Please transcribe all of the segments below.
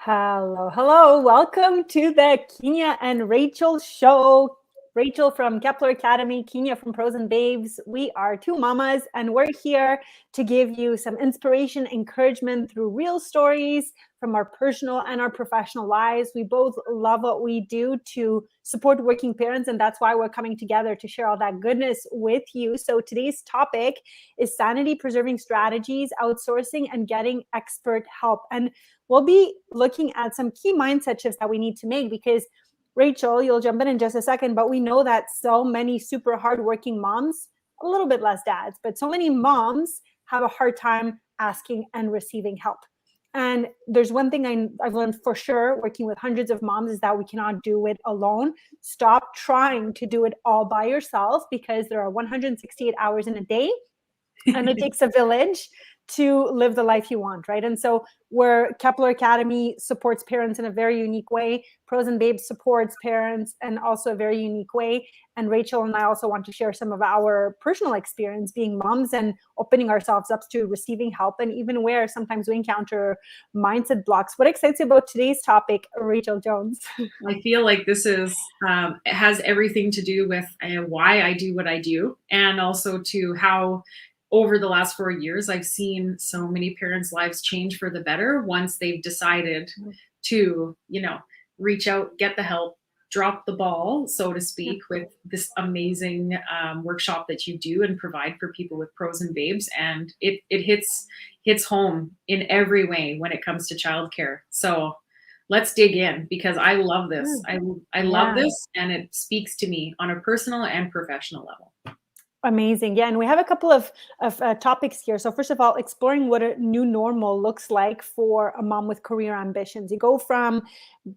Hello, hello. Welcome to the Kinia and Rachel show. Rachel from Kepler Academy, Kinia from Pros&Babes. We are two mamas, and we're here to give you some inspiration, encouragement through real stories from our personal and our professional lives. We both love what we do to support working parents, and that's why we're coming together to share all that goodness with you. So today's topic is sanity-preserving strategies, outsourcing, and getting expert help. And we'll be looking at some key mindset shifts that we need to make because Rachel, you'll jump in just a second, but we know that so many super hardworking moms, a little bit less dads, but so many moms have a hard time asking and receiving help. And there's one thing I've learned for sure working with hundreds of moms is that we cannot do it alone. Stop trying to do it all by yourself because there are 168 hours in a day and it takes a village to live the life you want, right? And so where Kepler Academy supports parents in a very unique way, Pros&Babes supports parents in also a very unique way. And Rachel and I also want to share some of our personal experience being moms and opening ourselves up to receiving help, and even where sometimes we encounter mindset blocks. What excites you about today's topic, Rachel Jones? I feel like this is it has everything to do with why I do what I do, and also to how over the last 4 years, I've seen so many parents' lives change for the better once they've decided to, reach out, get the help, drop the ball, so to speak, with this amazing workshop that you do and provide for people with Pros&Babes. And it hits home in every way when it comes to childcare. So let's dig in because I love this. I love this, and it speaks to me on a personal and professional level. Amazing. Yeah. And we have a couple of topics here. So first of all, exploring what a new normal looks like for a mom with career ambitions. You go from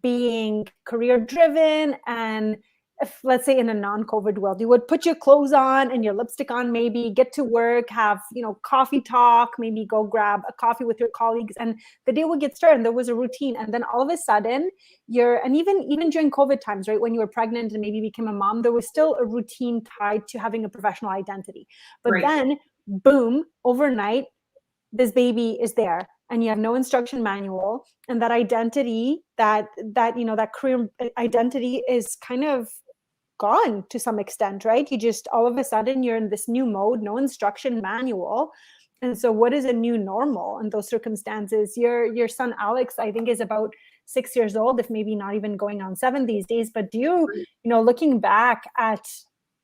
being career driven and if, let's say in a non-COVID world, you would put your clothes on and your lipstick on, maybe get to work, have, coffee talk, maybe go grab a coffee with your colleagues, and the day would get started and there was a routine. And then all of a sudden and even during COVID times, right, when you were pregnant and maybe became a mom, there was still a routine tied to having a professional identity. But then boom, overnight, this baby is there and you have no instruction manual, and that identity, that career identity is kind of gone to some extent, right? You just all of a sudden you're in this new mode, no instruction manual. And so what is a new normal in those circumstances? Your son Alex, I think, is about 6 years old, if maybe not even going on 7 these days. But do you looking back at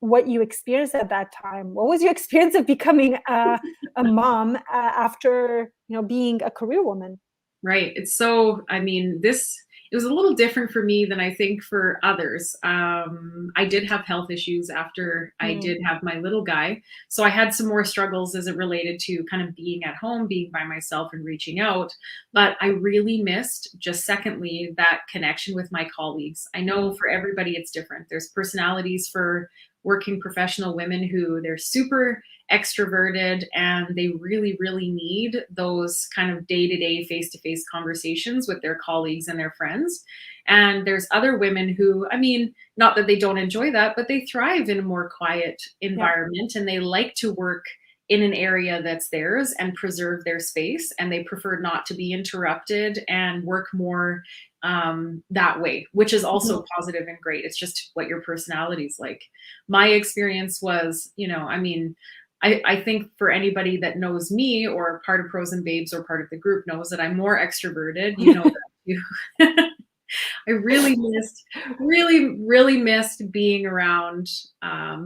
what you experienced at that time, what was your experience of becoming a mom after being a career woman? Right. It's so, it was a little different for me than I think for others. I did have health issues after I did have my little guy. So I had some more struggles as it related to kind of being at home, being by myself and reaching out. But I really missed, just secondly, that connection with my colleagues. I know for everybody it's different. There's personalities for working professional women who they're super extroverted and they really, really need those kind of day-to-day, face-to-face conversations with their colleagues and their friends. And there's other women who, not that they don't enjoy that, but they thrive in a more quiet environment and they like to work in an area that's theirs and preserve their space, and they prefer not to be interrupted and work more that way, which is also positive and great. It's just what your personality's like. My experience was, I think for anybody that knows me or part of Pros&Babes or part of the group knows that I'm more extroverted, that I really missed being around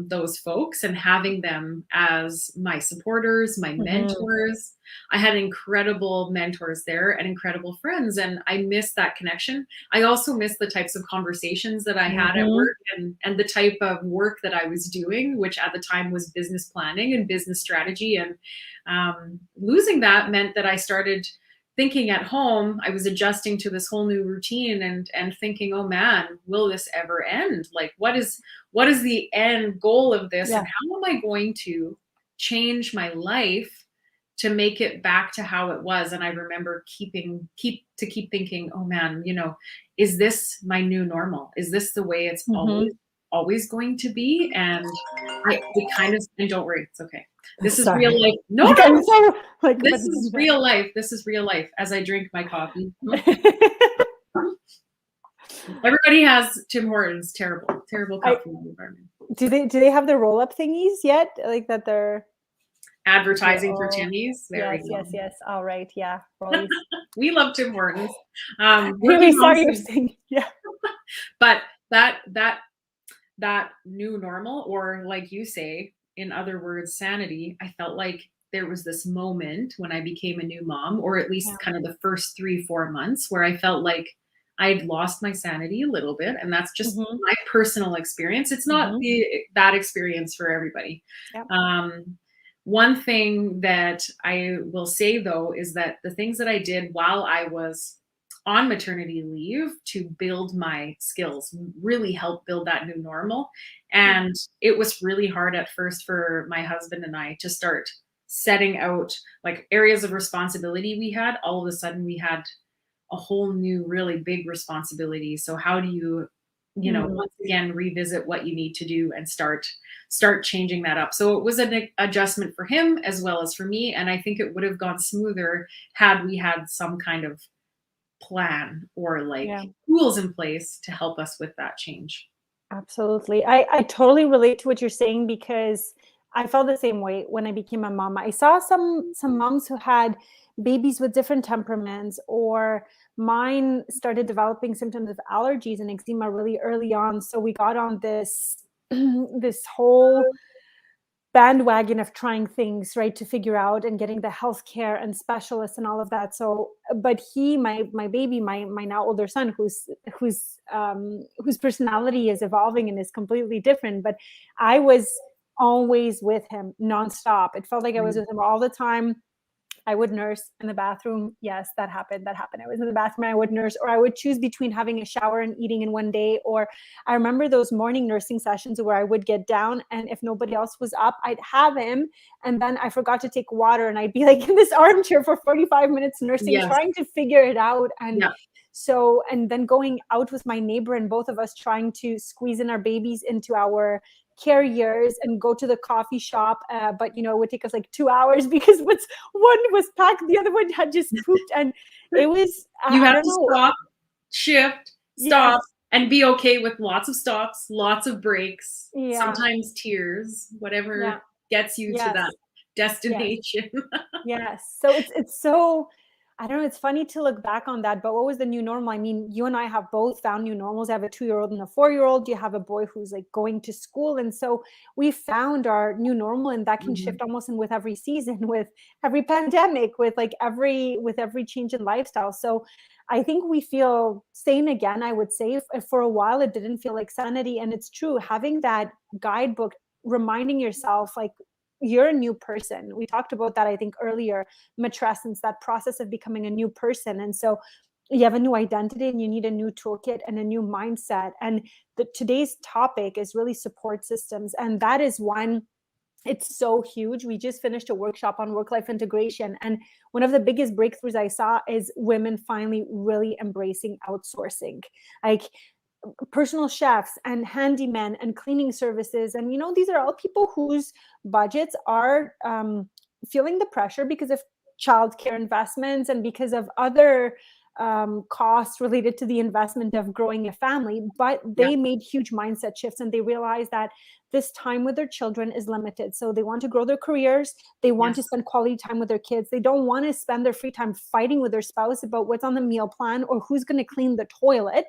those folks and having them as my supporters, my mentors. I had incredible mentors there and incredible friends, and I missed that connection. I also missed the types of conversations that I had at work and the type of work that I was doing, which at the time was business planning and business strategy. And losing that meant that I started thinking at home, I was adjusting to this whole new routine and thinking, oh man, will this ever end? Like, what is the end goal of this? And how am I going to change my life to make it back to how it was? And I remember keep thinking, oh man, is this my new normal? Is this the way it's always going to be? And and don't worry, it's okay. This is real life. No, this is real life. This is real life as I drink my coffee. Everybody has Tim Hortons. Terrible coffee environment. Do they have the roll-up thingies yet? Like that they're Advertising for Timmy's. There we yes, go. yes, yes. All right, yeah. Rollies. We love Tim Hortons. Really sorry you're saying, yeah. But that new normal, or like you say, in other words, sanity, I felt like there was this moment when I became a new mom, or at least kind of the first 3-4 months, where I felt like I'd lost my sanity a little bit. And that's just my personal experience. It's not that experience for everybody. Yep. One thing that I will say, though, is that the things that I did while I was on maternity leave to build my skills really helped build that new normal. And it was really hard at first for my husband and I to start setting out like areas of responsibility we had. All of a sudden we had a whole new, really big responsibility. So how do you once again, revisit what you need to do and start changing that up. So it was an adjustment for him as well as for me. And I think it would have gone smoother had we had some kind of plan or like tools in place to help us with that change. Absolutely. I totally relate to what you're saying, because I felt the same way when I became a mom. I saw some moms who had babies with different temperaments, or mine started developing symptoms of allergies and eczema really early on. So we got on this this whole bandwagon of trying things, right, to figure out and getting the healthcare and specialists and all of that. So, but my baby, my now older son, whose personality is evolving and is completely different, but I was always with him nonstop. It felt like I was with him all the time. I would nurse in the bathroom. Yes, that happened. I was in the bathroom and I would nurse, or I would choose between having a shower and eating in one day. Or I remember those morning nursing sessions where I would get down, and if nobody else was up, I'd have him. And then I forgot to take water, and I'd be like in this armchair for 45 minutes nursing, trying to figure it out. And so, and then going out with my neighbor and both of us trying to squeeze in our babies into our carriers and go to the coffee shop, but it would take us like 2 hours because one was packed, the other one had just pooped, and it was you have to stop, shift, stop, and be okay with lots of stops, lots of breaks, sometimes tears, whatever gets you to that destination. Yes. So it's so, I don't know, it's funny to look back on that, but what was the new normal? I mean, you and I have both found new normals. I have a 2-year-old and a 4-year-old. You have a boy who's like going to school. And so we found our new normal, and that can shift almost in with every season, with every pandemic, with every change in lifestyle. So I think we feel sane again, I would say. For a while, it didn't feel like sanity. And it's true, having that guidebook, reminding yourself, like, you're a new person. We talked about that, I think, earlier, matrescence, that process of becoming a new person. And so you have a new identity and you need a new toolkit and a new mindset. And today's topic is really support systems. And that is one, it's so huge. We just finished a workshop on work-life integration. And one of the biggest breakthroughs I saw is women finally really embracing outsourcing. Like, personal chefs and handymen and cleaning services. And, these are all people whose budgets are feeling the pressure because of childcare investments and because of other costs related to the investment of growing a family. But they made huge mindset shifts, and they realized that this time with their children is limited. So they want to grow their careers. They want to spend quality time with their kids. They don't want to spend their free time fighting with their spouse about what's on the meal plan or who's going to clean the toilet.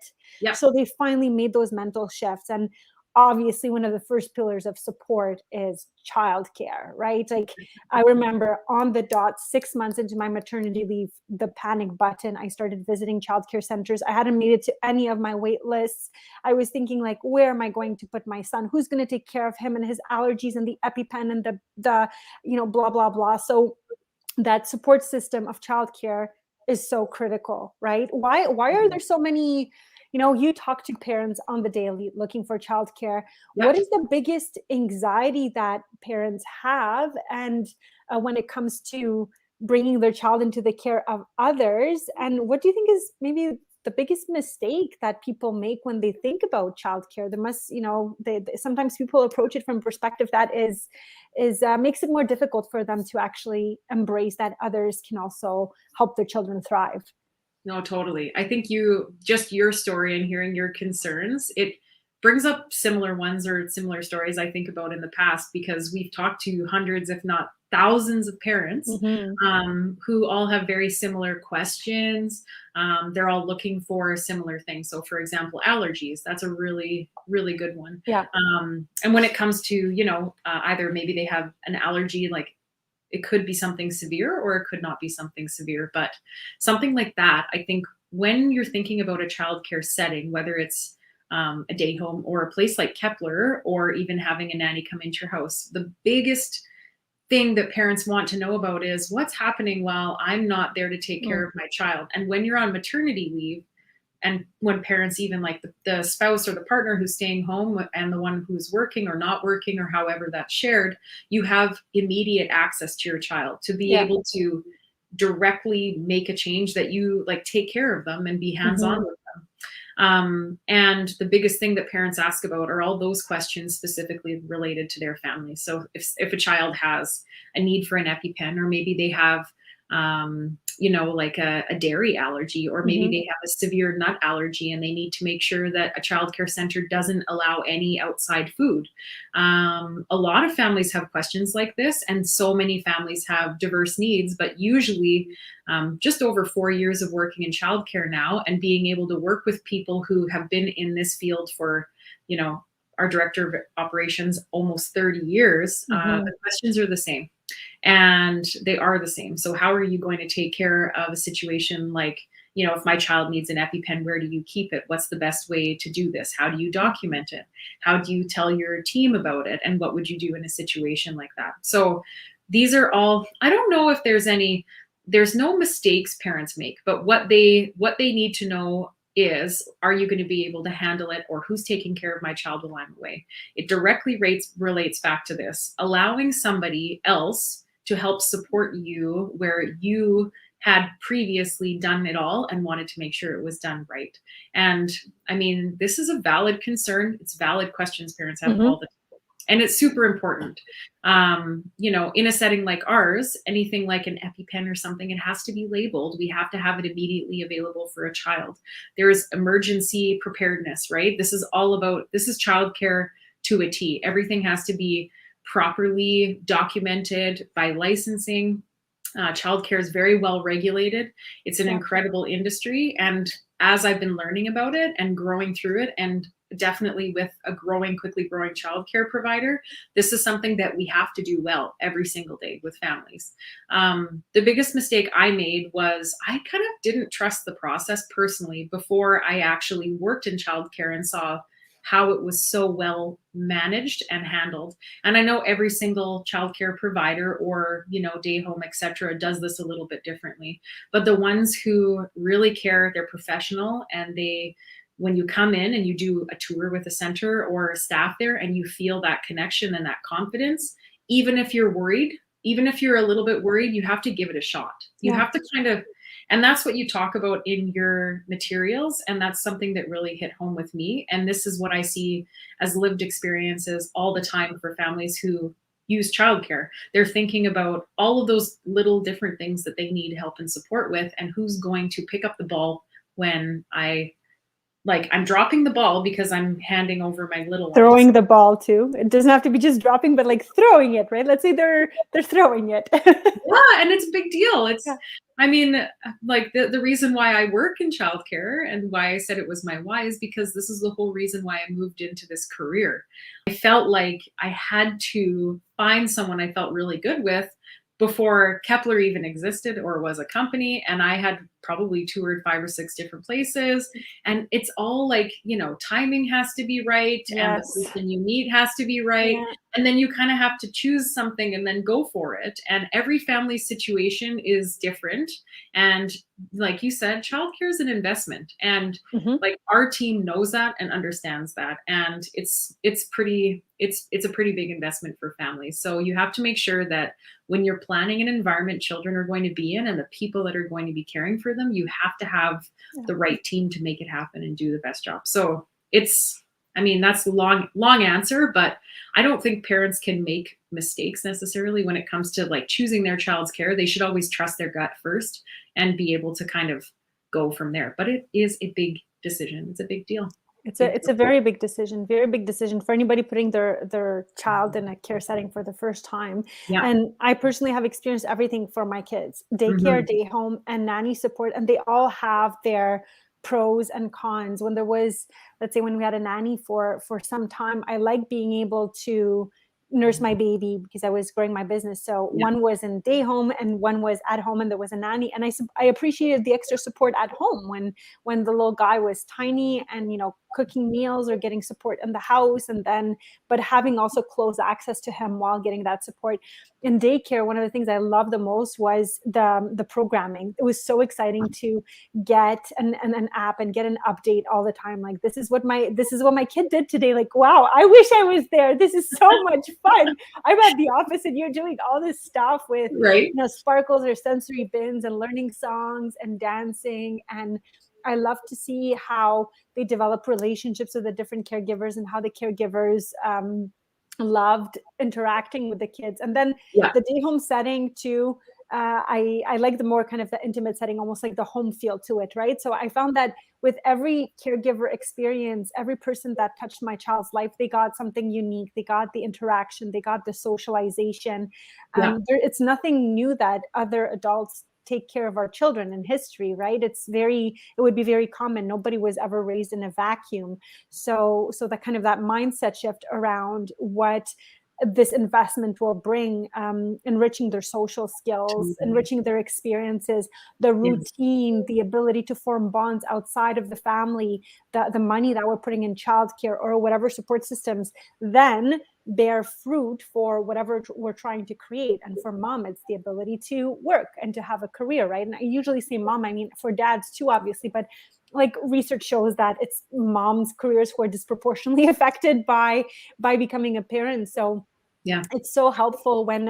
So they finally made those mental shifts. And obviously, one of the first pillars of support is childcare, right? Like, I remember on the dot, 6 months into my maternity leave, the panic button, I started visiting childcare centers. I hadn't made it to any of my wait lists. I was thinking, like, where am I going to put my son? Who's going to take care of him and his allergies and the EpiPen and the blah, blah, blah. So that support system of childcare is so critical, right? Why are there so many? You talk to parents on the daily looking for childcare. What is the biggest anxiety that parents have, and when it comes to bringing their child into the care of others? And what do you think is maybe the biggest mistake that people make when they think about childcare? There must, sometimes people approach it from a perspective that is makes it more difficult for them to actually embrace that others can also help their children thrive. No, totally. I think just your story and hearing your concerns, it brings up similar ones or similar stories I think about in the past, because we've talked to hundreds, if not thousands of parents Mm-hmm. who all have very similar questions. They're all looking for similar things. So for example, allergies, that's a really, really good one. Yeah. And when it comes to, either maybe they have an allergy, like it could be something severe or it could not be something severe, but something like that, I think when you're thinking about a childcare setting, whether it's a day home or a place like Kepler, or even having a nanny come into your house, the biggest thing that parents want to know about is what's happening while I'm not there to take care of my child. And when you're on maternity leave, and when parents, even like the spouse or the partner who's staying home and the one who's working or not working, or however that's shared, you have immediate access to your child to be able to directly make a change, that you like take care of them and be hands-on with them. And the biggest thing that parents ask about are all those questions specifically related to their family. So if a child has a need for an EpiPen, or maybe they have like a dairy allergy, or maybe they have a severe nut allergy and they need to make sure that a childcare center doesn't allow any outside food. A lot of families have questions like this, and so many families have diverse needs, but usually just over 4 years of working in childcare now, and being able to work with people who have been in this field for, our director of operations, almost 30 years, the questions are the same. And they are the same. So how are you going to take care of a situation like, if my child needs an EpiPen, where do you keep it? What's the best way to do this? How do you document it? How do you tell your team about it? And what would you do in a situation like that? So these are all, I don't know if there's no mistakes parents make, but what they need to know is, are you going to be able to handle it, or who's taking care of my child while I'm away? It directly relates back to this, allowing somebody else to help support you where you had previously done it all and wanted to make sure it was done right. And I mean, this is a valid concern. It's valid questions parents have all the time. And it's super important. In a setting like ours, anything like an EpiPen or something, it has to be labeled. We have to have it immediately available for a child. There's emergency preparedness, right? This is childcare to a T. Everything has to be properly documented by licensing. Childcare is very well regulated. It's an incredible industry. And as I've been learning about it and growing through it, and definitely with a quickly growing childcare provider, this is something that we have to do well every single day with families. The biggest mistake I made was I kind of didn't trust the process personally before I actually worked in childcare and saw how it was so well managed and handled. And I know every single childcare provider or, day home, etc., does this a little bit differently. But the ones who really care, they're professional, and when you come in and you do a tour with a center or a staff there and you feel that connection and that confidence, even if you're worried, even if you're a little bit worried, you have to give it a shot. You have to kind of, and that's what you talk about in your materials. And that's something that really hit home with me. And this is what I see as lived experiences all the time for families who use childcare. They're thinking about all of those little different things that they need help and support with, and who's going to pick up the ball when I'm dropping the ball because I'm handing over my little throwing the ball too. It doesn't have to be just dropping, but like throwing it, right? Let's say they're throwing it. Yeah, and it's a big deal. I mean, like the reason why I work in childcare and why I said it was my why is because this is the whole reason why I moved into this career. I felt like I had to find someone I felt really good with before Kepler even existed or was a company. And I had probably toured 5 or 6 different places. And it's all like, timing has to be right. And the person you meet has to be right. Yeah. And then you kind of have to choose something and then go for it. And every family situation is different. And like you said, childcare is an investment. And like our team knows that and understands that. And it's a pretty big investment for families. So you have to make sure that when you're planning an environment children are going to be in and the people that are going to be caring for them, you have to have the right team to make it happen and do the best job. So that's a long answer, but I don't think parents can make mistakes necessarily when it comes to like choosing their child's care. They should always trust their gut first and be able to kind of go from there. But it is a big decision. It's a big deal. It's a very big decision for anybody putting their child in a care setting for the first time. Yeah. And I personally have experienced everything for my kids: daycare, day home, and nanny support, and they all have their pros and cons. When there was, let's say, when we had a nanny for some time, I like being able to nurse my baby because I was growing my business. So one was in day home and one was at home, and there was a nanny. And I appreciated the extra support at home when the little guy was tiny, and cooking meals or getting support in the house, and then but having also close access to him while getting that support. In daycare, one of the things I loved the most was the programming. It was so exciting to get an app and get an update all the time. Like, this is what my kid did today. Like, wow, I wish I was there. This is so much fun. I'm at the office and you're doing all this stuff with sparkles or sensory bins and learning songs and dancing. And I love to see how they develop relationships with the different caregivers and how the caregivers loved interacting with the kids. And then the day home setting too, I like the more kind of the intimate setting, almost like the home feel to it, right? So I found that with every caregiver experience, every person that touched my child's life, they got something unique. They got the interaction, they got the socialization. It's nothing new that other adults take care of our children in history, right? It would be very common. Nobody was ever raised in a vacuum. So that kind of that mindset shift around what this investment will bring, enriching their social skills, enriching their experiences, the routine, the ability to form bonds outside of the family, the money that we're putting in childcare or whatever support systems, then bear fruit for whatever we're trying to create. And for mom, it's the ability to work and to have a career, right? And I usually say mom, I mean for dads too, obviously, but like research shows that it's moms' careers who are disproportionately affected by becoming a parent. So it's so helpful when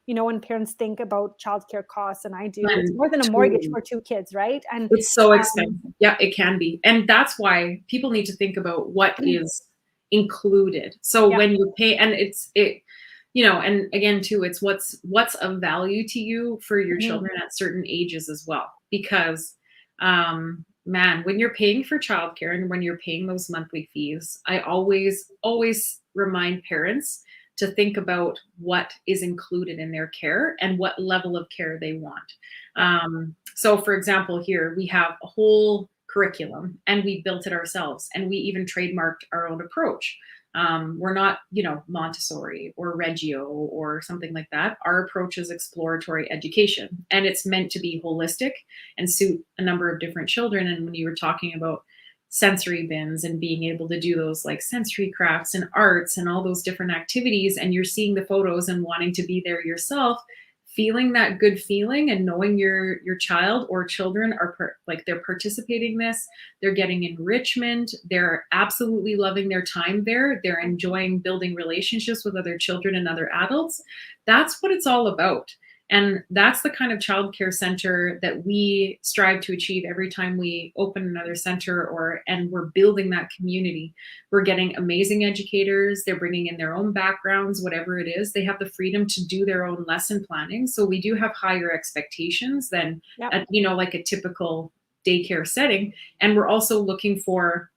when parents think about childcare costs, and I do. It's more than a mortgage for 2 kids, right? And it's so expensive. Yeah, it can be. And that's why people need to think about what is included. So when you pay, and and again too, it's what's of value to you for your children at certain ages as well. Because man, when you're paying for childcare and when you're paying those monthly fees, I always remind parents to think about what is included in their care and what level of care they want. So for example, here we have a whole curriculum and we built it ourselves, and we even trademarked our own approach. We're not, Montessori or Reggio or something like that. Our approach is exploratory education, and it's meant to be holistic and suit a number of different children. And when you were talking about sensory bins and being able to do those like sensory crafts and arts and all those different activities, and you're seeing the photos and wanting to be there yourself, feeling that good feeling and knowing your child or children are they're participating in this, they're getting enrichment, they're absolutely loving their time there, they're enjoying building relationships with other children and other adults. That's what it's all about. And that's the kind of childcare center that we strive to achieve every time we open another center and we're building that community. We're getting amazing educators. They're bringing in their own backgrounds, whatever it is. They have the freedom to do their own lesson planning. So we do have higher expectations than, like a typical daycare setting. And we're also looking for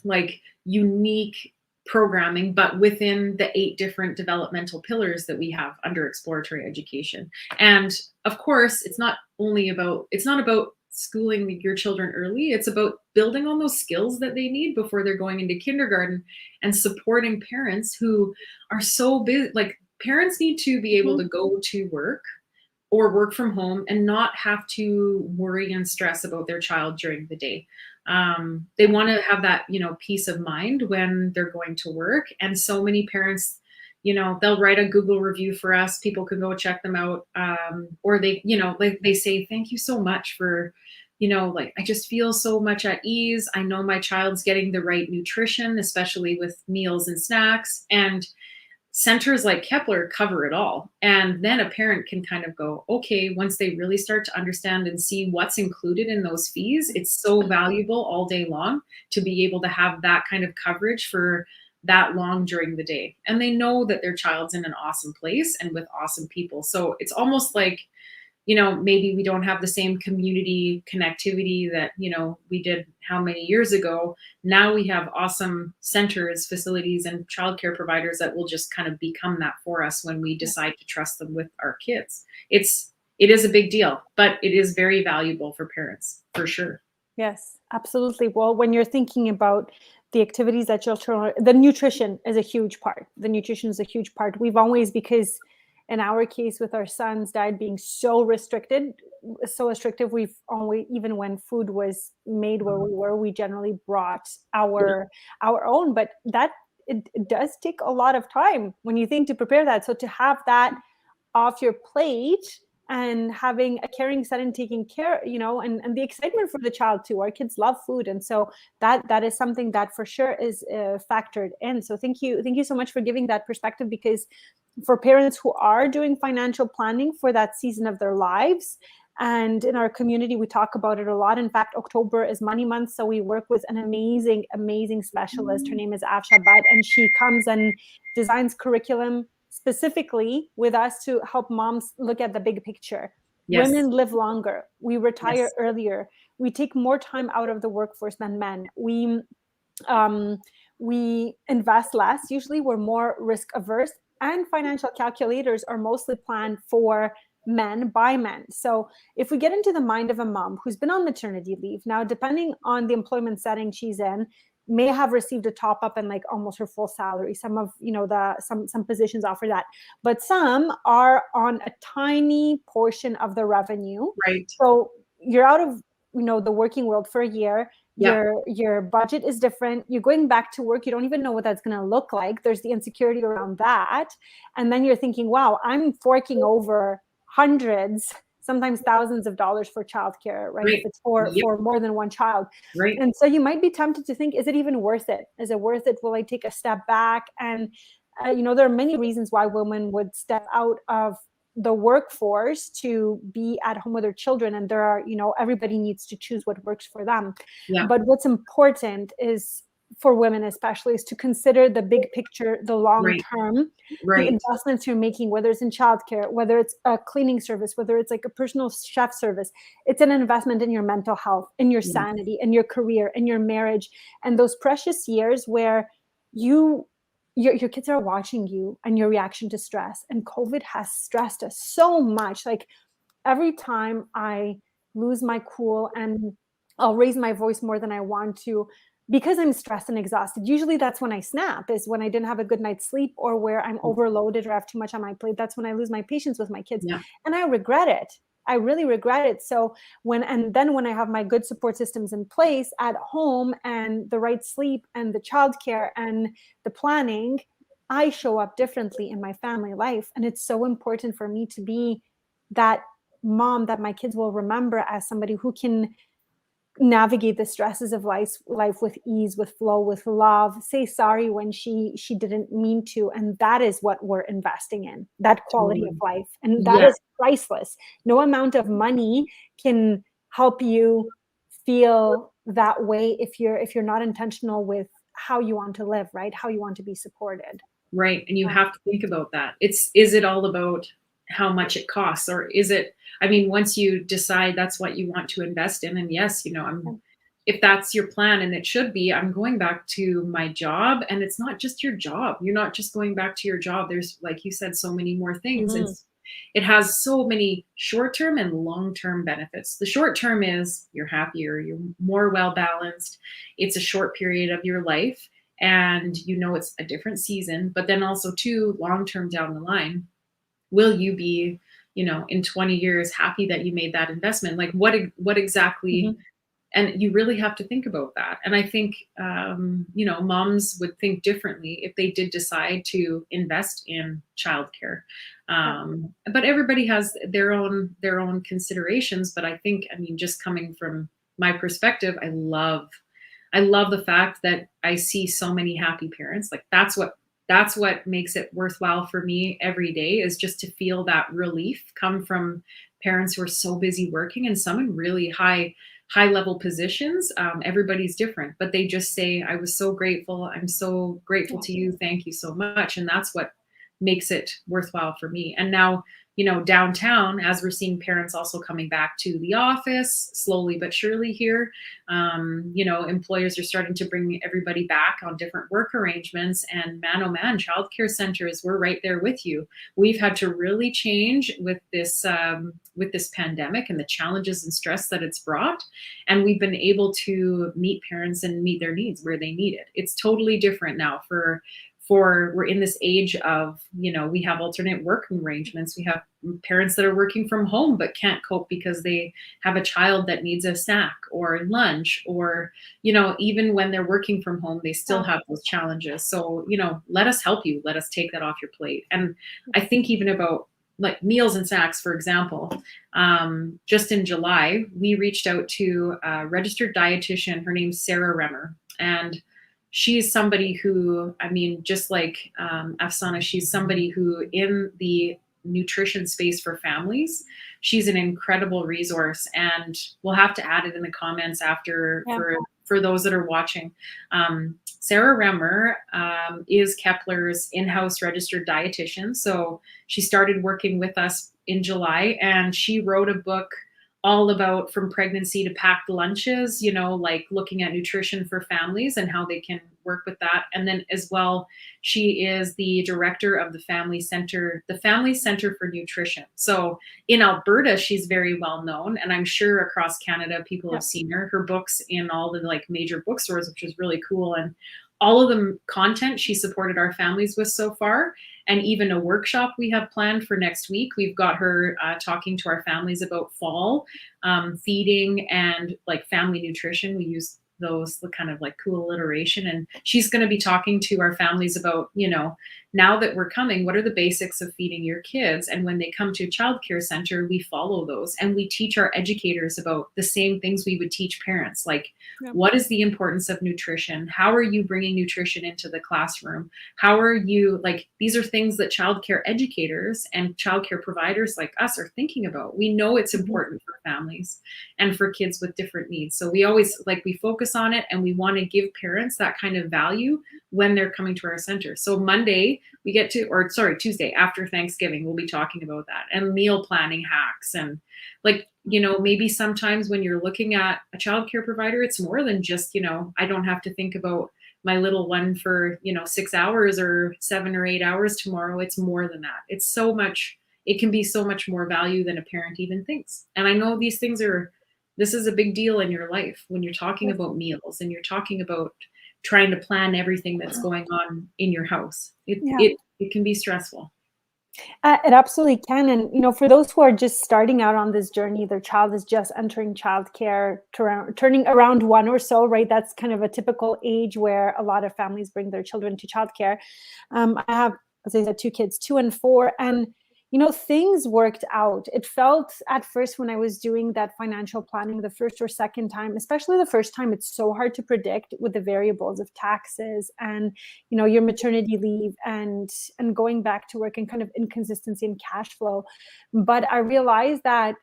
like unique programming, but within the 8 different developmental pillars that we have under exploratory education. And of course, it's not about schooling your children early. It's about building on those skills that they need before they're going into kindergarten, and supporting parents who are so busy. Like, parents need to be able to go to work or work from home and not have to worry and stress about their child during the day. They want to have that, peace of mind when they're going to work. And so many parents, they'll write a Google review for us. People can go check them out. Or they, they say, thank you so much for, I just feel so much at ease. I know my child's getting the right nutrition, especially with meals and snacks. And centers like Kepler cover it all. And then a parent can kind of go, okay, once they really start to understand and see what's included in those fees, it's so valuable all day long to be able to have that kind of coverage for that long during the day. And they know that their child's in an awesome place and with awesome people. So it's almost like maybe we don't have the same community connectivity that, we did how many years ago. Now we have awesome centers, facilities, and childcare providers that will just kind of become that for us when we decide to trust them with our kids. It is a big deal, but it is very valuable for parents, for sure. Yes, absolutely. Well, when you're thinking about the activities that your children, the nutrition is a huge part. The nutrition is a huge part. We've always, because in our case with our son's diet being so restrictive, we've always, even when food was made where we were, we generally brought our own. But that it does take a lot of time when you think to prepare that. So to have that off your plate and having a caring son and taking care, and the excitement for the child too. Our kids love food. And so that is something that for sure is factored in. So thank you so much for giving that perspective, because for parents who are doing financial planning for that season of their lives, and in our community, we talk about it a lot. In fact, October is money month. So we work with an amazing specialist. Her name is Afsha Butt, and she comes and designs curriculum specifically with us to help moms look at the big picture. Yes. Women live longer. We retire earlier. We take more time out of the workforce than men. We invest less. Usually we're more risk averse, and financial calculators are mostly planned for men by men. So if we get into the mind of a mom who's been on maternity leave, now depending on the employment setting she's in, may have received a top up and like almost her full salary. Some of, some positions offer that, but some are on a tiny portion of the revenue. Right. So you're out of, the working world for a year. Your budget is different. You're going back to work. You don't even know what that's going to look like. There's the insecurity around that. And then you're thinking, wow, I'm forking over hundreds, sometimes thousands of dollars for childcare, right? If it's for more than one child. Right. And so you might be tempted to think, is it even worth it? Is it worth it? Will I take a step back? And, there are many reasons why women would step out of the workforce to be at home with their children. And there are, everybody needs to choose what works for them. Yeah. But what's important is, for women especially, is to consider the big picture, the long term, the investments you're making, whether it's in childcare, whether it's a cleaning service, whether it's like a personal chef service. It's an investment in your mental health, in your sanity, in your career, in your marriage, and those precious years where your kids are watching you and your reaction to stress. And COVID has stressed us so much. Like every time I lose my cool and I'll raise my voice more than I want to, because I'm stressed and exhausted. Usually that's when I snap, is when I didn't have a good night's sleep, or where I'm overloaded or have too much on my plate. That's when I lose my patience with my kids. Yeah. And I regret it. I really regret it. So when I have my good support systems in place at home, and the right sleep and the childcare and the planning, I show up differently in my family life. And it's so important for me to be that mom that my kids will remember as somebody who can navigate the stresses of life with ease, with flow, with love, say sorry when she didn't mean to. And that is what we're investing in, that quality of life. And that is priceless. No amount of money can help you feel that way if you're not intentional with how you want to live, right? How you want to be supported. Right. And you have to think about that. Is it all about how much it costs, or is it, once you decide that's what you want to invest in, and yes, if that's your plan, and it should be, I'm going back to my job. And it's not just your job. You're not just going back to your job. There's, like you said, so many more things. It has so many short-term and long-term benefits. The short-term is you're happier, you're more well-balanced. It's a short period of your life, and it's a different season. But then also too, long-term down the line, will you be, in 20 years happy that you made that investment? Like what exactly, and you really have to think about that. And I think, moms would think differently if they did decide to invest in childcare. But everybody has their own considerations. But I think, just coming from my perspective, I love the fact that I see so many happy parents. Like that's what makes it worthwhile for me every day, is just to feel that relief come from parents who are so busy working, and some in really high level positions. Everybody's different, but they just say, I was so grateful. I'm so grateful to you. Thank you so much. And that's what makes it worthwhile for me. And now, downtown, as we're seeing parents also coming back to the office slowly but surely here, employers are starting to bring everybody back on different work arrangements. And man, oh man, childcare centers, we're right there with you. We've had to really change with this pandemic and the challenges and stress that it's brought. And we've been able to meet parents and meet their needs where they need it. It's totally different now for we're in this age of, we have alternate work arrangements. We have parents that are working from home but can't cope because they have a child that needs a snack or lunch, or, even when they're working from home, they still have those challenges. So, let us help you. Let us take that off your plate. And I think even about like meals and snacks, for example, just in July, we reached out to a registered dietitian. Her name's Sarah Remmer. And she's somebody who, just like Afsana, she's somebody who in the nutrition space for families, she's an incredible resource. And we'll have to add it in the comments after for those that are watching. Sarah Remmer is Kepler's in-house registered dietitian. So she started working with us in July, and she wrote a book all about from pregnancy to packed lunches, like looking at nutrition for families and how they can work with that. And then as well, she is the director of the Family Center for Nutrition. So in Alberta, she's very well known. And I'm sure across Canada, people have seen her books in all the like major bookstores, which is really cool. And all of the content she supported our families with so far, and even a workshop we have planned for next week. We've got her talking to our families about fall feeding and like family nutrition. We use those kind of like cool alliteration, and she's going to be talking to our families about, now that we're coming, what are the basics of feeding your kids? And when they come to a childcare center, we follow those, and we teach our educators about the same things we would teach parents, like what is the importance of nutrition? How are you bringing nutrition into the classroom? How are you, like, these are things that childcare educators and childcare providers like us are thinking about. We know it's important for families and for kids with different needs. So we always we focus on it, and we want to give parents that kind of value when they're coming to our center. So Monday we get to, or sorry, Tuesday after Thanksgiving, we'll be talking about that and meal planning hacks. And maybe sometimes when you're looking at a childcare provider, it's more than just, I don't have to think about my little one for, 6 hours or 7 or 8 hours tomorrow. It's more than that. It's so much, it can be so much more value than a parent even thinks. And I know these things this is a big deal in your life when you're talking about meals and you're talking about trying to plan everything that's going on in your house. It can be stressful. It absolutely can. And, for those who are just starting out on this journey, their child is just entering childcare, turning around 1 or so, right? That's kind of a typical age where a lot of families bring their children to childcare. I have, as I said, 2 kids, 2 and 4. And, things worked out. It felt at first when I was doing that financial planning the first or second time, especially the first time, it's so hard to predict with the variables of taxes and, your maternity leave and going back to work and kind of inconsistency in cash flow. But I realized that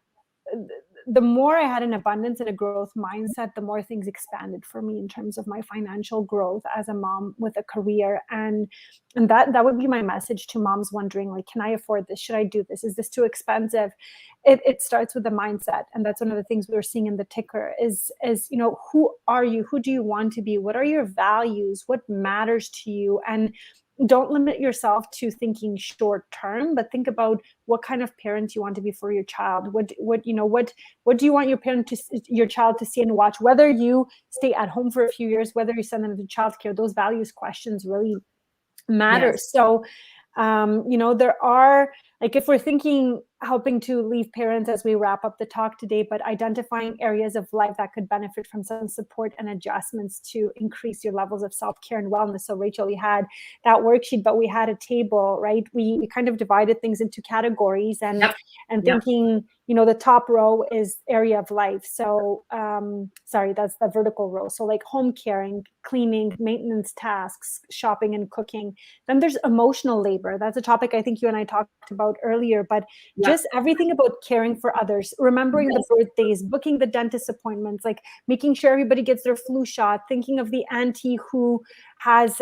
the more I had an abundance and a growth mindset, the more things expanded for me in terms of my financial growth as a mom with a career. And that would be my message to moms wondering, like, can I afford this? Should I do this? Is this too expensive? It starts with the mindset. And that's one of the things we were seeing in the ticker is, who are you? Who do you want to be? What are your values? What matters to you? And don't limit yourself to thinking short term, but think about what kind of parent you want to be for your child. What do you want your child to see and watch? Whether you stay at home for a few years, whether you send them to childcare, those values questions really matter. Yes. So, there are, like, if we're thinking helping to leave parents as we wrap up the talk today, but identifying areas of life that could benefit from some support and adjustments to increase your levels of self-care and wellness. So Rachel, we had that worksheet, but we had a table, right? We kind of divided things into categories and thinking, the top row is area of life. So, that's the vertical row. So like home caring, cleaning, maintenance tasks, shopping and cooking. Then there's emotional labor. That's a topic I think you and I talked about earlier, but just everything about caring for others, remembering the birthdays, booking the dentist appointments, like making sure everybody gets their flu shot, thinking of the auntie who has,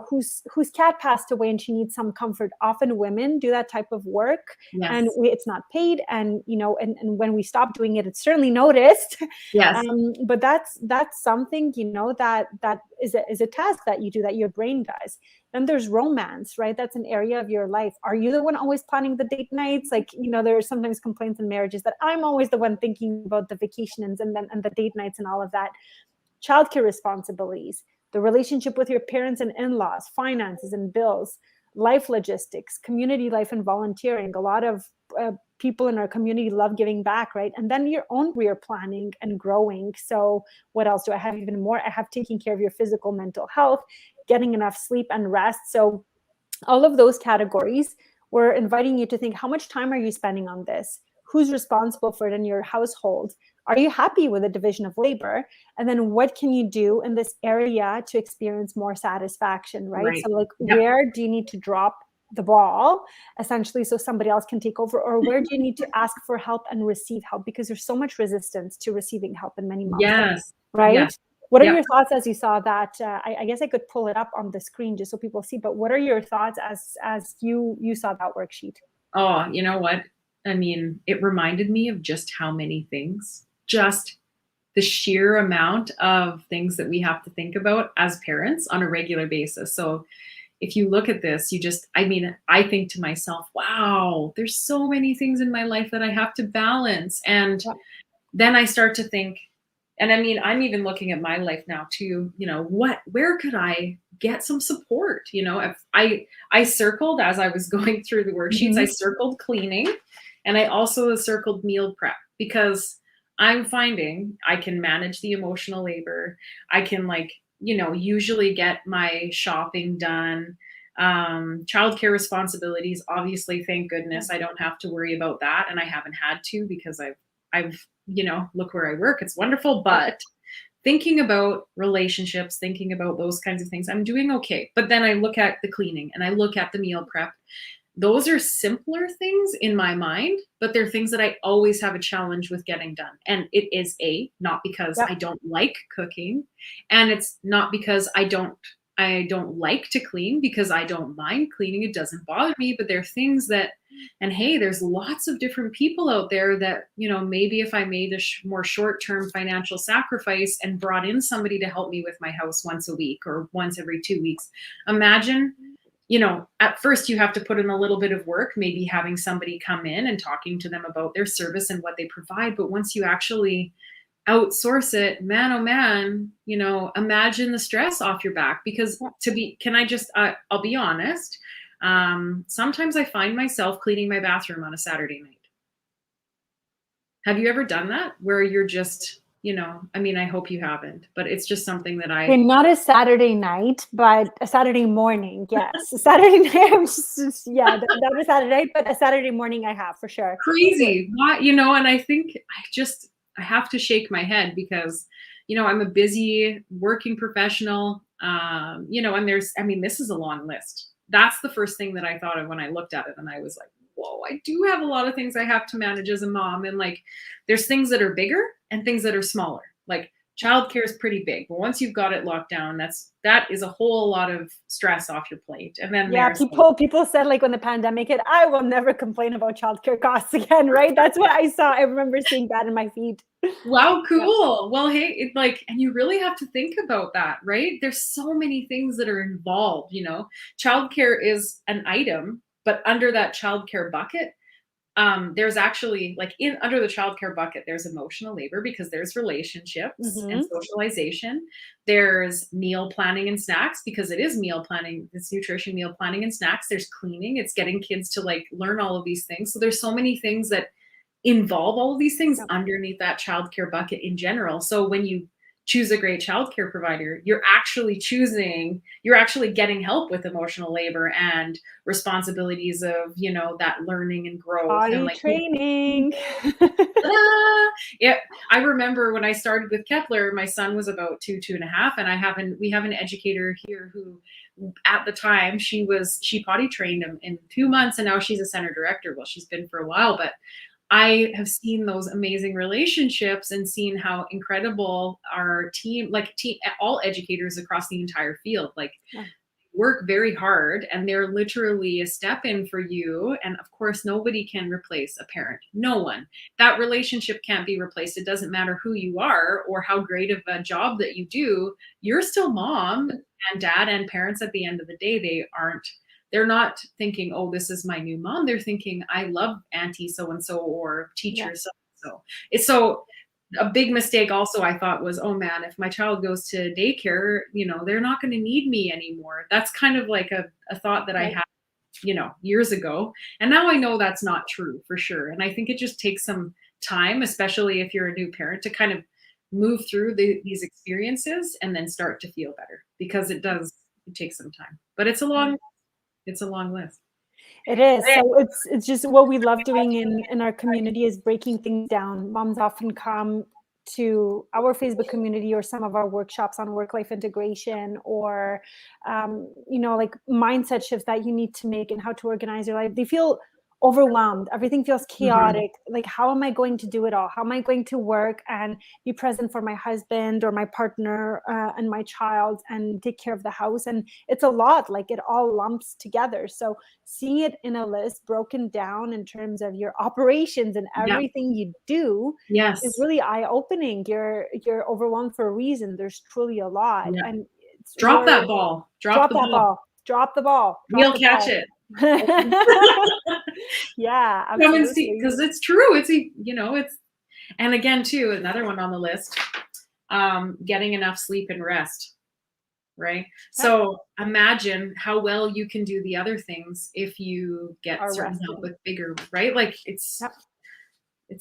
whose cat passed away and she needs some comfort. Often women do that type of work, and Yes. it's not paid. And, and when we stop doing it, it's certainly noticed. Yes. But that's something, that is a task that you do, that your brain does. Then there's romance, right? That's an area of your life. Are you the one always planning the date nights? Like, there are sometimes complaints in marriages that I'm always the one thinking about the vacations and the date nights and all of that. Childcare responsibilities, the relationship with your parents and in-laws, finances and bills, life logistics, community life and volunteering. A lot of people in our community love giving back, right? And then your own career planning and growing. So what else do I have? Even more, I have taking care of your physical, mental health, getting enough sleep and rest. So all of those categories, we're inviting you to think, how much time are you spending on this? Who's responsible for it in your household? Are you happy with the division of labor? And then what can you do in this area to experience more satisfaction, right? Right. So like, Yep. where do you need to drop the ball, essentially, so somebody else can take over? Or where do you need to ask for help and receive help? Because there's so much resistance to receiving help in many moms, Yes. right? Yes. What are Yep. your thoughts as you saw that? I guess I could pull it up on the screen just so people see, but what are your thoughts as you saw that worksheet? Oh, you know what? I mean, it reminded me of just how many things, just the sheer amount of things that we have to think about as parents on a regular basis. So if you look at this, I think to myself, wow, there's so many things in my life that I have to balance. And Yeah. then I start to think, and I mean, I'm even looking at my life now too, where could I get some support? If I circled, as I was going through the worksheets, I circled cleaning, and I also circled meal prep, because I'm finding I can manage the emotional labor. I can usually get my shopping done. Childcare responsibilities, obviously, thank goodness I don't have to worry about that. And I haven't had to, because I've look where I work. It's wonderful. But thinking about relationships, thinking about those kinds of things, I'm doing okay. But then I look at the cleaning and I look at the meal prep. Those are simpler things in my mind, but they're things that I always have a challenge with getting done. And it is not because Yep. I don't like cooking, and it's not because I don't like to clean, because I don't mind cleaning. It doesn't bother me, but there are things that, and hey, there's lots of different people out there that, maybe if I made a more short-term financial sacrifice and brought in somebody to help me with my house once a week or once every 2 weeks, imagine, at first you have to put in a little bit of work, maybe having somebody come in and talking to them about their service and what they provide. But once you actually outsource it, man, oh man, imagine the stress off your back. Because I'll be honest. Sometimes I find myself cleaning my bathroom on a Saturday night. Have you ever done that, where you're just, I hope you haven't, but it's just something that Okay, not a Saturday night, but a Saturday morning. Yes, a Saturday night. I'm that was Saturday night, but a Saturday morning I have for sure. crazy. Why, and I think I have to shake my head, because, I'm a busy working professional, and this is a long list. That's the first thing that I thought of when I looked at it, and I was like, whoa, I do have a lot of things I have to manage as a mom. And there's things that are bigger and things that are smaller. Like childcare is pretty big, but once you've got it locked down, that is a whole lot of stress off your plate. And then there's people said, when the pandemic hit, I will never complain about childcare costs again, right? That's what I saw. I remember seeing that in my feed. Wow, cool. Yeah. Well, hey, and you really have to think about that, right? There's so many things that are involved. Childcare is an item, but under that childcare bucket, there's actually under the childcare bucket, there's emotional labor, because there's relationships and socialization. There's meal planning and snacks, because it is meal planning, it's nutrition, meal planning and snacks. There's cleaning, it's getting kids to learn all of these things. So there's so many things that involve all of these things underneath that childcare bucket in general. So when you choose a great childcare provider, you're actually getting help with emotional labor and responsibilities of, that learning and growth. Body training. Yeah. I remember when I started with Kepler, my son was about 2.5, and we have an educator here who, at the time, she potty trained him in 2 months, and now she's a center director. Well, she's been for a while, but I have seen those amazing relationships and seen how incredible our team, all educators across the entire field, like Yeah. work very hard, and they're literally a step in for you. And of course, nobody can replace a parent. No one. That relationship can't be replaced. It doesn't matter who you are or how great of a job that you do. You're still mom and dad and parents at the end of the day. They're not thinking, oh, this is my new mom. They're thinking, I love auntie so-and-so or teacher Yes. so-and-so. It's so a big mistake also I thought was, oh man, if my child goes to daycare, they're not going to need me anymore. That's kind of like a thought that I Right. had, years ago. And now I know that's not true for sure. And I think it just takes some time, especially if you're a new parent, to kind of move through these experiences and then start to feel better, because it takes some time, but it's a long list. It is. So it's just what we love doing in our community is breaking things down. Moms often come to our Facebook community or some of our workshops on work-life integration, or like mindset shifts that you need to make and how to organize your life. They feel overwhelmed. Everything feels chaotic. Like, how am I going to do it all? How am I going to work and be present for my husband or my partner and my child and take care of the house? And it's a lot. Like, it all lumps together. So seeing it in a list broken down in terms of your operations and everything you do is Yes. really eye-opening. You're overwhelmed for a reason. There's truly a lot. Yeah. And Drop that ball. Drop that ball. Drop the ball. We'll catch it. Yeah, Come and see, absolutely. because it's true. It's and again too, another one on the list, getting enough sleep and rest. Right. So imagine how well you can do the other things if you get certain help with bigger, right? Like it's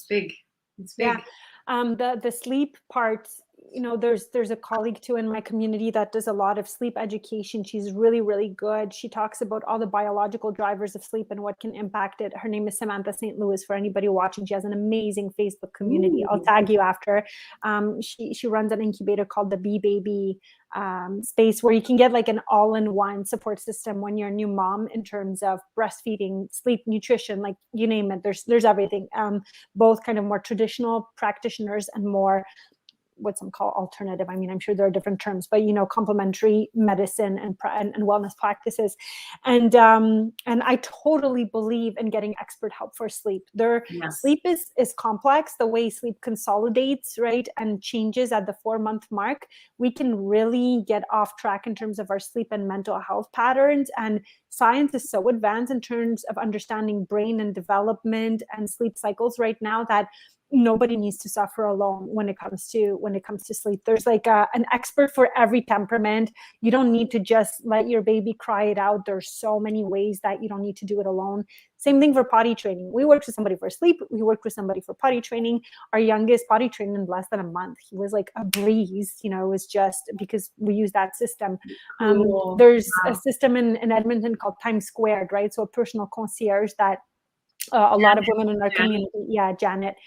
big. It's big. Yeah. The sleep part, there's a colleague too in my community that does a lot of sleep education. She's really, really good. She talks about all the biological drivers of sleep and what can impact it. Her name is Samantha St. Louis, for anybody watching. She has an amazing Facebook community. I'll tag you after. She runs an incubator called the Bee Baby space, where you can get like an all-in-one support system when you're a new mom in terms of breastfeeding, sleep, nutrition, like you name it. There's everything. Both kind of more traditional practitioners and more what some call alternative. I mean, I'm sure there are different terms, but complementary medicine and wellness practices. And I totally believe in getting expert help for sleep. Sleep is complex. The way sleep consolidates, right, and changes at the 4-month mark, we can really get off track in terms of our sleep and mental health patterns. And science is so advanced in terms of understanding brain and development and sleep cycles right now that nobody needs to suffer alone when it comes to sleep. There's like an expert for every temperament. You don't need to just let your baby cry it out. There's so many ways that you don't need to do it alone. Same thing for potty training. We worked with somebody for sleep. We worked with somebody for potty training. Our youngest potty trained in less than a month. He was like a breeze. It was just because we use that system. Cool. There's a system in Edmonton called Time Squared, right? So a personal concierge that a lot of women in our community. Yeah, Janet.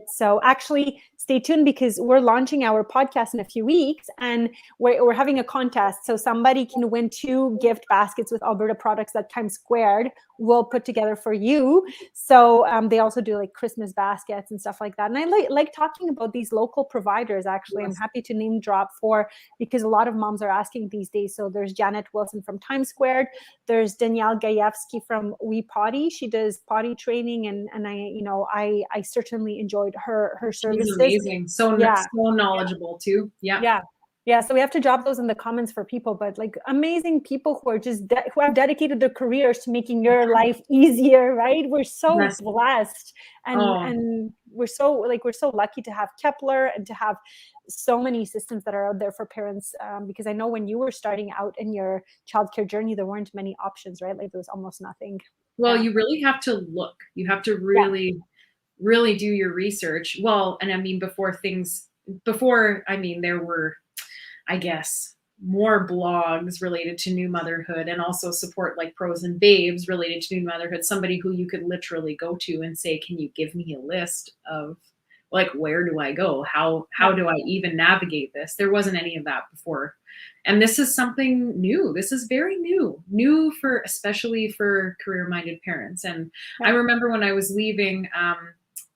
So actually stay tuned, because we're launching our podcast in a few weeks, and we're having a contest. So somebody can win 2 gift baskets with Alberta products that Time Squared will put together for you. So they also do like Christmas baskets and stuff like that. And I like talking about these local providers. Actually, I'm happy to name drop because a lot of moms are asking these days. So there's Janet Wilson from Time Squared. There's Danielle Gajewski from We Potty. She does potty training, and I certainly enjoyed her services. She's amazing. So knowledgeable too. Yeah. So we have to drop those in the comments for people, but like amazing people who are just who have dedicated their careers to making your life easier, right? We're so blessed, and we're so lucky to have Kepler and to have so many systems that are out there for parents. Because I know when you were starting out in your childcare journey, there weren't many options, right? Like there was almost nothing. Well, you really have to look. You have to really do your research. Well, and I mean, there were, I guess, more blogs related to new motherhood, and also support like Pros&Babes related to new motherhood. Somebody who you could literally go to and say, can you give me a list of like, where do I go? How do I even navigate this? There wasn't any of that before. And this is something new. This is very especially for career-minded parents. And I remember when I was leaving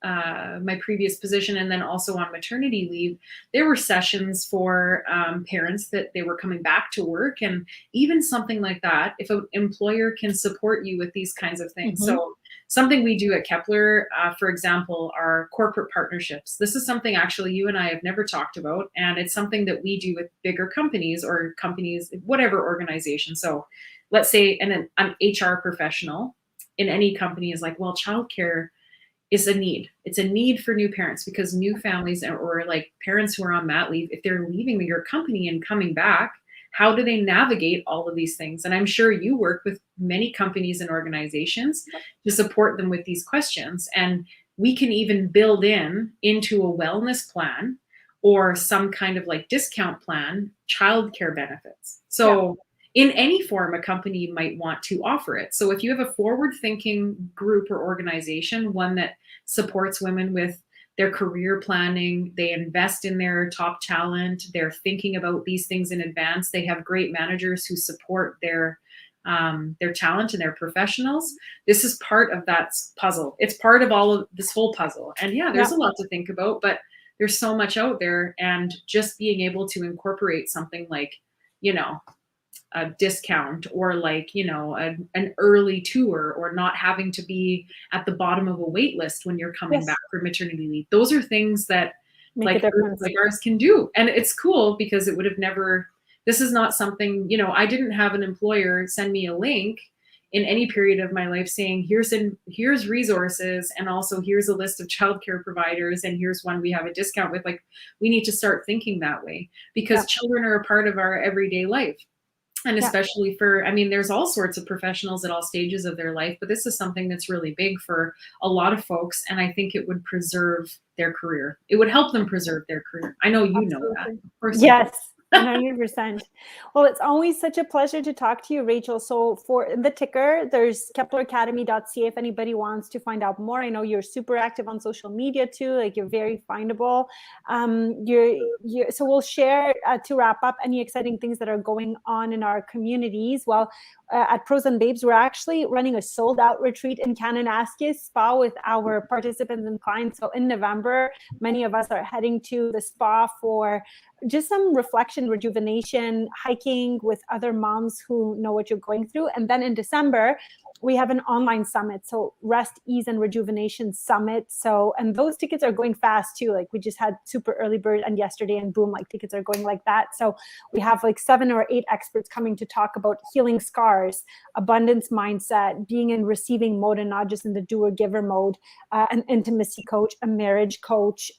my previous position, and then also on maternity leave, there were sessions for parents that they were coming back to work, and even something like that, if an employer can support you with these kinds of things. So something we do at Kepler, for example, are corporate partnerships. This is something actually you and I have never talked about, and it's something that we do with bigger companies or companies, whatever organization. So let's say an HR professional in any company is like, well, childcare is a need. It's a need for new parents because new families or like parents who are on mat leave, if they're leaving your company and coming back, how do they navigate all of these things? And I'm sure you work with many companies and organizations to support them with these questions. And we can even build into a wellness plan or some kind of like discount plan, childcare benefits. So in any form, a company might want to offer it. So if you have a forward-thinking group or organization, one that supports women with their career planning, they invest in their top talent, they're thinking about these things in advance, they have great managers who support their talent and their professionals. This is part of that puzzle. It's part of all of this whole puzzle. And yeah, there's a lot to think about, but there's so much out there. And just being able to incorporate something like, you know, a discount or like, you know, an early tour, or not having to be at the bottom of a wait list when you're coming back for maternity leave. Those are things that like ours can do. And it's cool because it would have never, this is not something, you know, I didn't have an employer send me a link in any period of my life saying, here's resources, and also here's a list of childcare providers, and here's one we have a discount with. Like, we need to start thinking that way because children are a part of our everyday life. And especially for, I mean, there's all sorts of professionals at all stages of their life, but this is something that's really big for a lot of folks. And I think it would preserve their career. It would help them preserve their career. I know you know that. Yes. 100%. Well, it's always such a pleasure to talk to you, Rachel. So for the ticker, there's kepleracademy.ca if anybody wants to find out more. I know you're super active on social media too, like you're very findable. So we'll share to wrap up any exciting things that are going on in our communities. Well, at Pros and Babes, we're actually running a sold-out retreat in Kananaskis Spa with our participants and clients. So in November, many of us are heading to the spa for just some reflection, rejuvenation, hiking with other moms who know what you're going through. And then in December, we have an online summit. So Rest, Ease, and Rejuvenation Summit. So, and those tickets are going fast too. Like we just had super early bird and yesterday, and boom, like tickets are going like that. So we have like 7 or 8 experts coming to talk about healing scars, abundance mindset, being in receiving mode and not just in the doer giver mode, an intimacy coach, a marriage coach,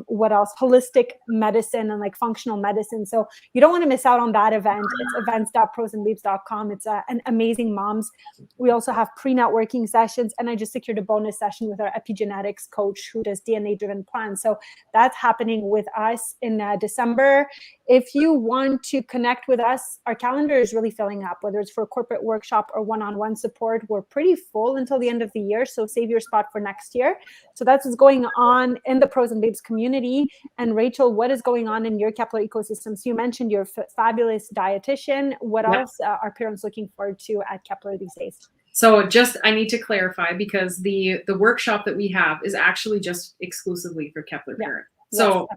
what else? Holistic medicine and like functional medicine. So you don't want to miss out on that event. It's events.prosandbabes.com. It's an amazing moms. We also have pre-networking sessions, and I just secured a bonus session with our epigenetics coach who does DNA-driven plans. So that's happening with us in December. If you want to connect with us, our calendar is really filling up, whether it's for a corporate workshop or one-on-one support. We're pretty full until the end of the year, so save your spot for next year. So that's what's going on in the Pros and Babes community. And Rachel, what is going on in your Kepler ecosystem? So you mentioned you're a fabulous dietitian. What else are parents looking forward to at Kepler these days? So I need to clarify, because the workshop that we have is actually just exclusively for Kepler parents. So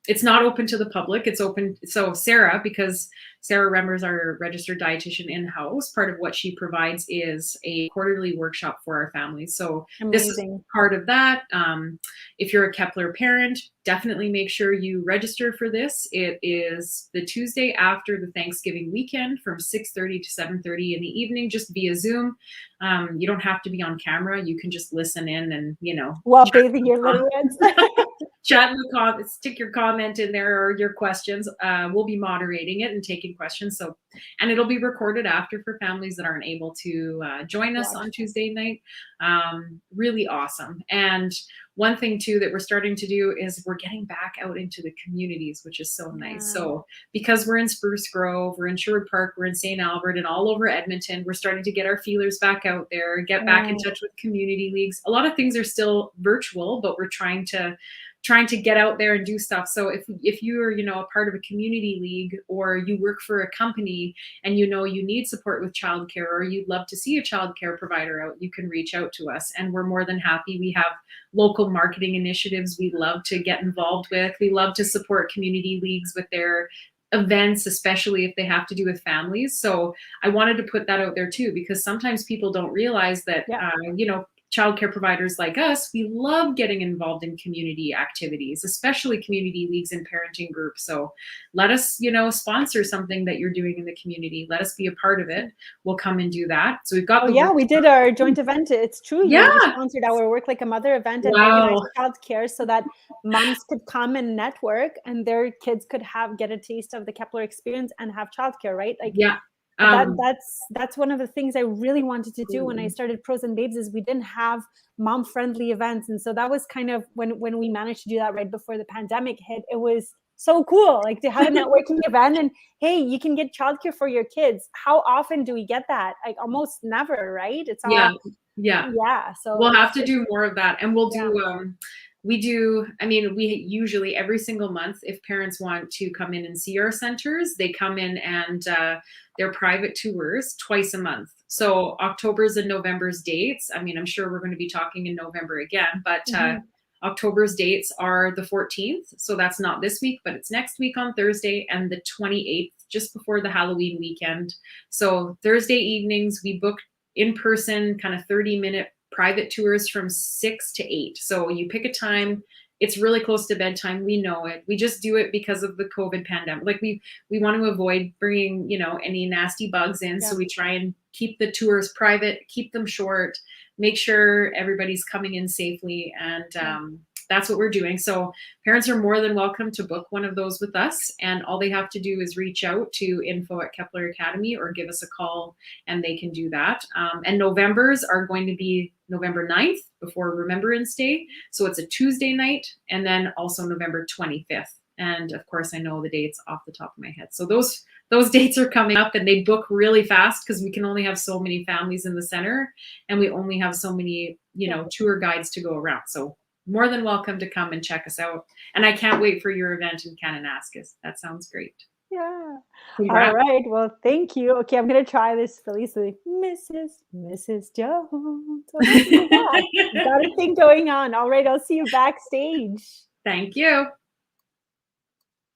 it's not open to the public. It's open. So Sarah, because Sarah Remmers, our registered dietitian in-house, part of what she provides is a quarterly workshop for our families. So this is part of that. If you're a Kepler parent, definitely make sure you register for this. It is the Tuesday after the Thanksgiving weekend from 6:30 to 7:30 in the evening, just via Zoom. You don't have to be on camera. You can just listen in and, you know, while bathing your little ones. Chat in the comments, stick your comment in there or your questions. We'll be moderating it and taking questions. So, and it'll be recorded after for families that aren't able to join us on Tuesday night. Really awesome. And one thing too that we're starting to do is we're getting back out into the communities, which is so nice. So because we're in Spruce Grove, we're in Sherwood Park, we're in St. Albert, and all over Edmonton, we're starting to get our feelers back out there, get back in touch with community leagues. A lot of things are still virtual, but we're trying to trying to get out there and do stuff. So if you're, a part of a community league, or you work for a company and you need support with childcare, or you'd love to see a childcare provider out, you can reach out to us, and we're more than happy. We have local marketing initiatives we love to get involved with. We love to support community leagues with their events, especially if they have to do with families. So I wanted to put that out there too, because sometimes people don't realize that, childcare providers like us, we love getting involved in community activities, especially community leagues and parenting groups. So let us, sponsor something that you're doing in the community. Let us be a part of it. We'll come and do that. So we've got we did our joint event. It's true. Yeah. You sponsored our Work Like a Mother event and organized childcare so that moms could come and network and their kids could get a taste of the Kepler experience and have childcare, right? Like, yeah. That's one of the things I really wanted to do when I started Pros and Babes, is we didn't have mom-friendly events. And so that was kind of when we managed to do that right before the pandemic hit. It was so cool, like, to have a networking event and, hey, you can get childcare for your kids. How often do we get that? Like, almost never, right? It's all yeah. So we'll have to do more of that, and we'll do we usually every single month, if parents want to come in and see our centers, they come in, and they're private tours twice a month. So October's and November's dates, I'm sure we're going to be talking in November again, but October's dates are the 14th. So that's not this week, but it's next week on Thursday, and the 28th, just before the Halloween weekend. So Thursday evenings, we book in person, kind of 30-minute private tours from 6 to 8. So you pick a time. It's really close to bedtime. We know it. We just do it because of the COVID pandemic. Like, we want to avoid bringing, any nasty bugs in. So we try and keep the tours private, keep them short, make sure everybody's coming in safely. And that's what we're doing. So parents are more than welcome to book one of those with us. And all they have to do is reach out to info@Kepler Academy or give us a call, and they can do that. And November's are going to be November 9th before Remembrance Day. So it's a Tuesday night, and then also November 25th. And of course, I know the dates off the top of my head. So those dates are coming up, and they book really fast because we can only have so many families in the center, and we only have so many, tour guides to go around. So more than welcome to come and check us out. And I can't wait for your event in Kananaskis. That sounds great. Yeah. All right. Well, thank you. Okay, I'm going to try this really silly. Mrs. Jones. Oh, got a thing going on. All right, I'll see you backstage. Thank you.